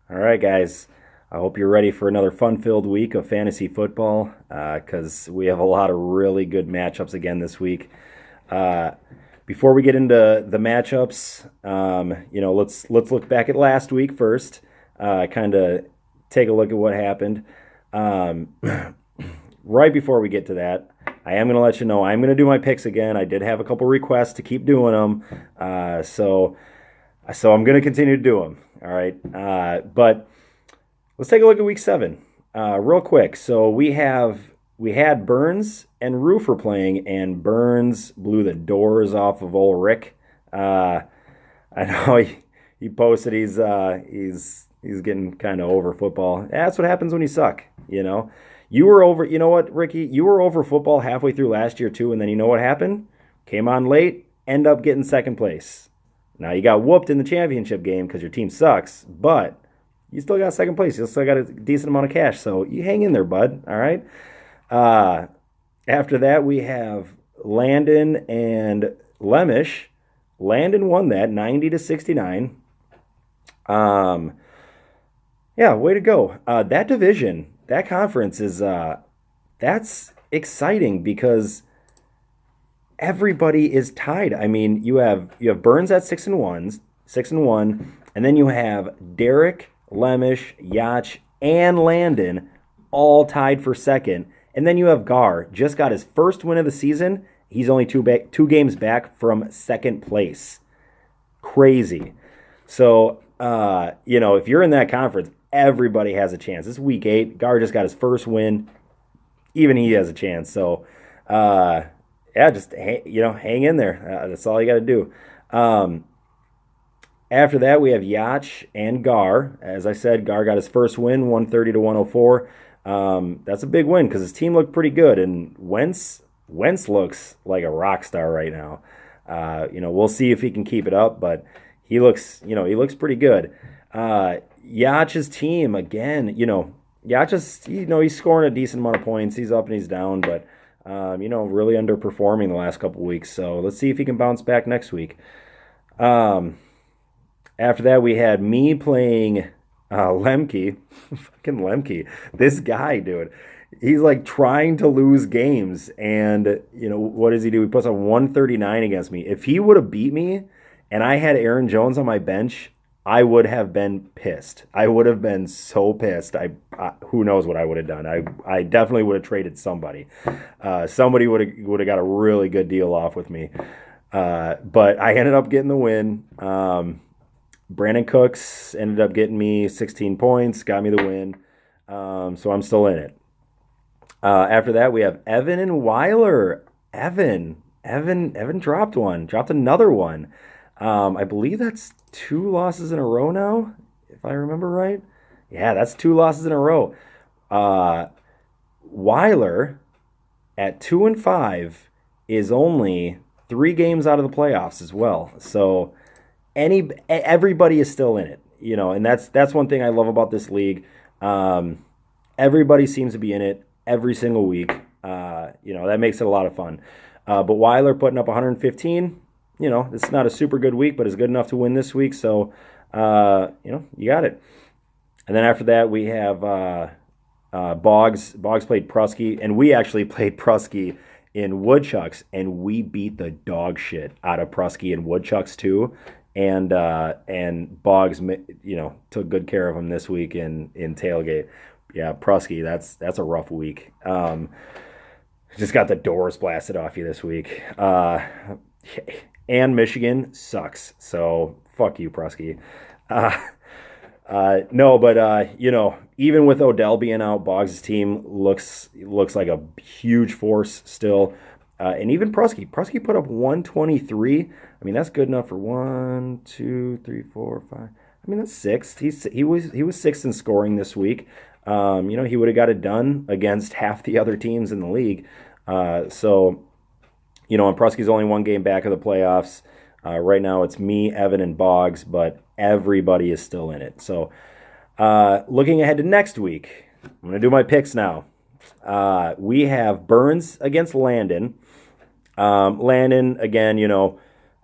All right, guys. I hope you're ready for another fun-filled week of fantasy football because we have a lot of really good matchups again this week. Uh, Before we get into the matchups, let's look back at last week first. Kind of take a look at what happened. Um, right before we get to that, I am going to let you know I'm going to do my picks again. I did have a couple requests to keep doing them, so I'm going to continue to do them. All right, but let's take a look at week 7, real quick. So we had Burns and Roofer playing, and Burns blew the doors off of old Rick. Uh, I know he posted he's getting kind of over football. That's what happens when you suck. You were over. You know what, Ricky? You were over football halfway through last year too, and then you know what happened? Came on late, end up getting second place. Now you got whooped in the championship game because your team sucks, but you still got second place. You still got a decent amount of cash, so you hang in there, bud. All right. Uh, After that, we have Landon and Lemish. Landon won that 90-69. Um, yeah, way to go. That division, that conference is that's exciting because everybody is tied. I mean, you have Burns at 6-1, and then you have Derek, Lemish, Yacht, and Landon all tied for second. And then you have Gar, just got his first win of the season. He's only two games back from second place. Crazy. So, if you're in that conference, everybody has a chance. It's week 8. Gar just got his first win. Even he has a chance. So, yeah, just hang in there. That's all you got to do. Um, After that, we have Yacht and Gar. As I said, Gar got his first win, 130-104. That's a big win because his team looked pretty good, and Wentz looks like a rock star right now. We'll see if he can keep it up, but he looks pretty good. Yacht's team again, Yacht he's scoring a decent amount of points. He's up and he's down, but really underperforming the last couple weeks. So let's see if he can bounce back next week. Um, After that, we had me playing Lemke. Fucking Lemke. This guy, dude. He's like trying to lose games. And, what does he do? He puts on 139 against me. If he would have beat me and I had Aaron Jones on my bench, I would have been pissed. I would have been so pissed. Who knows what I would have done. I definitely would have traded somebody. Somebody would have got a really good deal off with me. But I ended up getting the win. Brandon Cooks ended up getting me 16 points, got me the win. So I'm still in it. After that, we have Evan and Weiler. Evan dropped another one. I believe that's 2 losses in a row now, if I remember right. Yeah, that's 2 losses in a row. Uh, Weiler at 2-5 is only 3 games out of the playoffs as well. So everybody is still in it, and that's one thing I love about this league. Everybody seems to be in it every single week. That makes it a lot of fun. But Weiler putting up 115. It's not a super good week, but it's good enough to win this week. So, you got it. And then after that, we have Boggs. Boggs played Prusky, and we actually played Prusky in Woodchucks, and we beat the dog shit out of Prusky in Woodchucks too. And Boggs, took good care of him this week in Tailgate. Yeah, Prusky, that's a rough week. Just got the doors blasted off you this week. And Michigan sucks. So fuck you, Prusky. Uh, no, but even with Odell being out, Boggs' team looks like a huge force still. And even Prusky put up 123. I mean, that's good enough for 1, 2, 3, 4, 5. I mean, that's 6. He was 6th in scoring this week. He would have got it done against half the other teams in the league. And Prusky's only 1 game back of the playoffs. Right now, it's me, Evan, and Boggs, but everybody is still in it. So, looking ahead to next week, I'm going to do my picks now. We have Burns against Landon. Landon, again,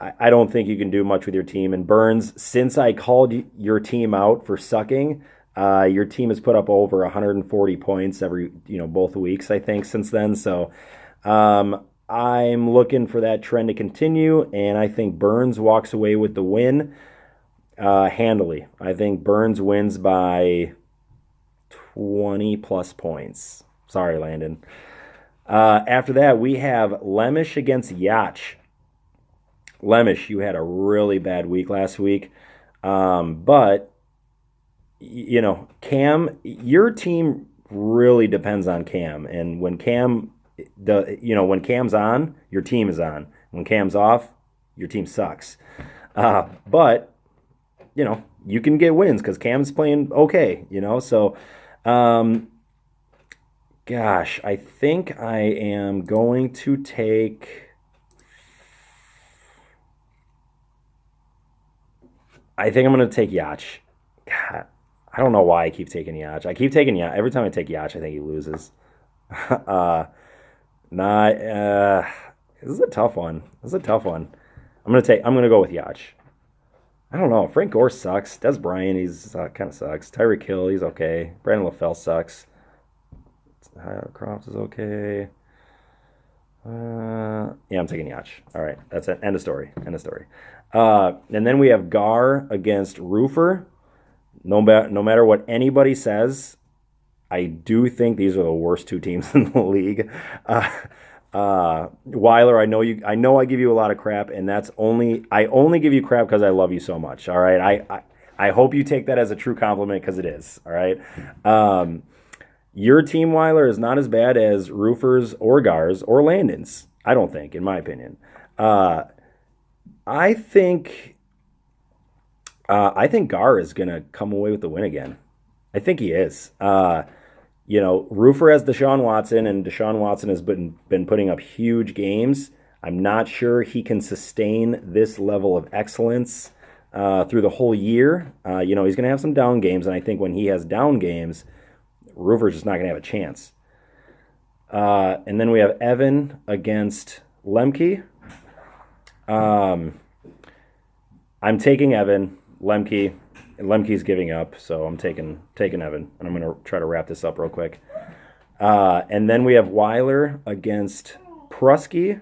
I don't think you can do much with your team. And Burns, since I called your team out for sucking, your team has put up over 140 points every, both weeks, I think, since then. So I'm looking for that trend to continue, and I think Burns walks away with the win handily. I think Burns wins by 20 plus points. Sorry, Landon. After that, we have Lemish against Yacht. Lemish, you had a really bad week last week. But, Cam, your team really depends on Cam. And when when Cam's on, your team is on. When Cam's off, your team sucks. But, you can get wins because Cam's playing okay, So, gosh, I think I am going to take... I think I'm going to take Yacht. God, I don't know why I keep taking Yacht. I keep taking Yacht. Every time I take Yacht, I think he loses. This is a tough one. I'm gonna go with Yacht. I don't know. Frank Gore sucks. Des Bryant, he's kind of sucks. Tyreek Hill, he's okay. Brandon LaFell sucks. Crops is okay. Yeah, I'm taking Yacht. All right, that's it. End of story. And then we have Gar against Roofer. No matter what anybody says, I do think these are the worst two teams in the league. Weiler, I know I give you a lot of crap, and I only give you crap because I love you so much. All right, I hope you take that as a true compliment because it is. All right. Your team, Weiler, is not as bad as Roofers or Gars or Landon's, I don't think, in my opinion. I think Gar is going to come away with the win again. I think he is. Roofer has Deshaun Watson, and Deshaun Watson has been putting up huge games. I'm not sure he can sustain this level of excellence through the whole year. He's going to have some down games, and I think when he has down games, Roofer's just not going to have a chance. And then we have Evan against Lemke. I'm taking Evan. Lemke's giving up, so I'm taking Evan, and I'm going to try to wrap this up real quick. And then we have Weiler against Prusky,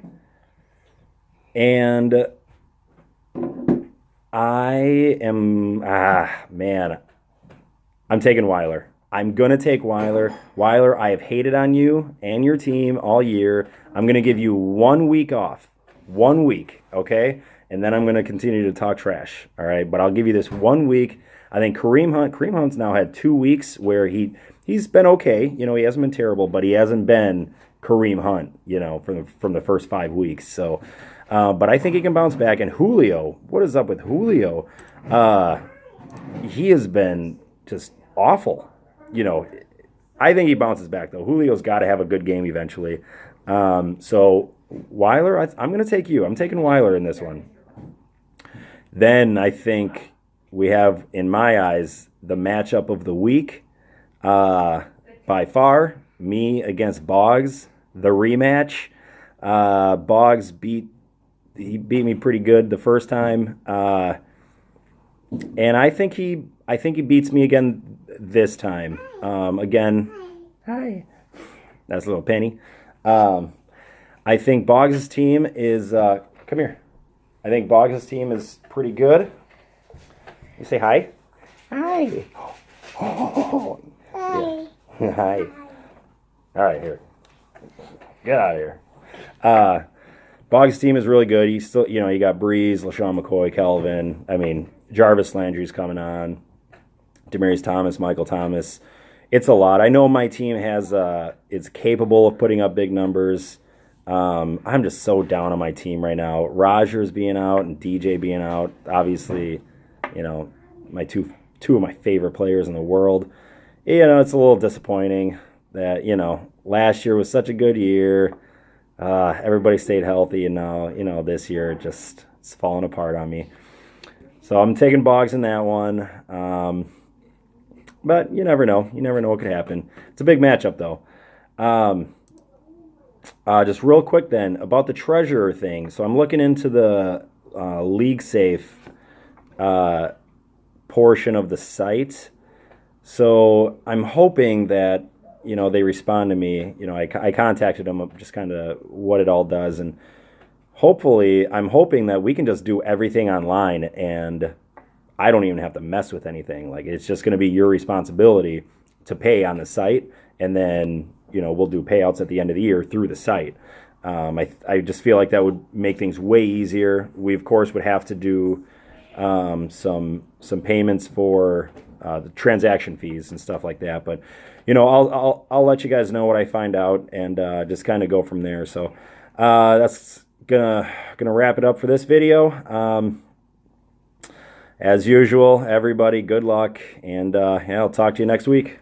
and I'm taking Weiler. I'm going to take Weiler. Weiler, I have hated on you and your team all year. I'm going to give you 1 week off. 1 week, okay? And then I'm going to continue to talk trash, all right? But I'll give you this 1 week. I think Kareem Hunt's now had 2 weeks where he's been okay. He hasn't been terrible, but he hasn't been Kareem Hunt, from the first 5 weeks. So, but I think he can bounce back. And Julio, what is up with Julio? He has been just awful. I think he bounces back, though. Julio's got to have a good game eventually. So Weiler, I'm going to take you. I'm taking Weiler in this one. Then I think we have, in my eyes, the matchup of the week. By far, me against Boggs, the rematch. Boggs beat me pretty good the first time, and I think he beats me again this time. Again, hi. That's a little penny. I think Boggs' team is come here. I think Boggs' team is pretty good. You say hi. Hi. Oh. Hi. Yeah. Hi. All right, here. Get out of here. Boggs' team is really good. He's still, you got Breeze, LaShawn McCoy, Kelvin. I mean, Jarvis Landry's coming on. Demaryius Thomas, Michael Thomas. It's a lot. I know my team it's capable of putting up big numbers. I'm just so down on my team right now. Rogers being out and DJ being out. Obviously, my two of my favorite players in the world. It's a little disappointing that, last year was such a good year. Everybody stayed healthy, and now, this year it's falling apart on me. So I'm taking Boggs in that one. But you never know. You never know what could happen. It's a big matchup, though. Just real quick then, about the treasurer thing. So I'm looking into the league safe portion of the site. So I'm hoping that, they respond to me. I contacted them, just kind of what it all does. And hopefully, I'm hoping that we can just do everything online and I don't even have to mess with anything. Like, it's just going to be your responsibility to pay on the site. And then, we'll do payouts at the end of the year through the site. I just feel like that would make things way easier. We, of course, would have to do some payments for the transaction fees and stuff like that. But, I'll let you guys know what I find out and just kind of go from there. So that's gonna wrap it up for this video. As usual, everybody, good luck, and I'll talk to you next week.